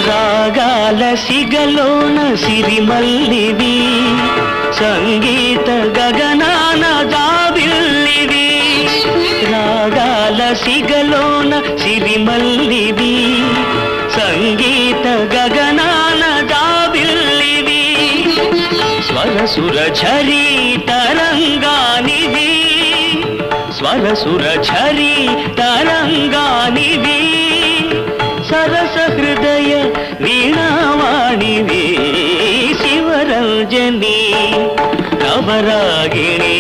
రాగాల సిగలోన సిరిమల్లివి, సంగీత గగనాన జాబిల్లివి. రాగాల సిగలోన సిరిమల్లివి, సంగీత గగనాన జాబిల్లివి. స్వరసుర ఝరీ తరంగానివి, స్వరసుర ఝరీ తరంగానివి. సరస హృదయ వీణావాణివి, శివరంజని నవరాగిణి